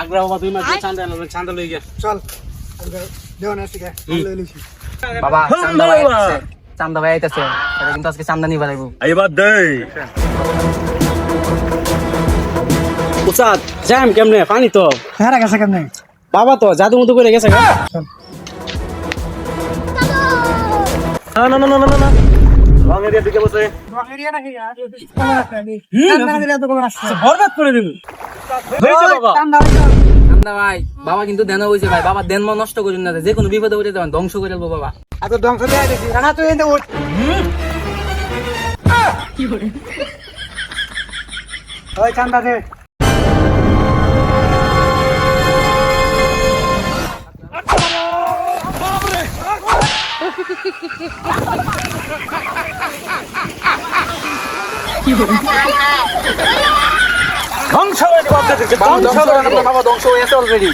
আগ্রা বাবা তুই মা চান্দা লই গিয়া চল দেওয়া না ঠিক আছে লই লইছি বাবা চান্দা ভাই আইতাছে চান্দা ভাই আইতাছে এটা কিন্তু আজকে চান্দা নিবা লাগবো আইবা দে উসাদ জ্যাম কেমনে পানি তো হ্যাঁ গেছে কেমনে বাবা তো জাদু মতো করে গেছে গা না না না না না রং এরিয়া দিকে বসে এরিয়া নাকি চান্দা দিলে তো কোন আসছে বরবাদ করে দিবি বাবা চান্দা ভাই বাবা কিন্তু দেন হইছে ভাই বাবা দেন মন নষ্ট করেন না যে কোনো বিপদে উঠে যাবেন ধ্বংস করে দেবো বাবা এত ধ্বংস দেয়া দেখি রানা তুই এনে উঠ কি করে ওই চান্দা দে ধ্বংস হয়ে যাবে বাবা ধ্বংস হয়ে গেছে অলরেডি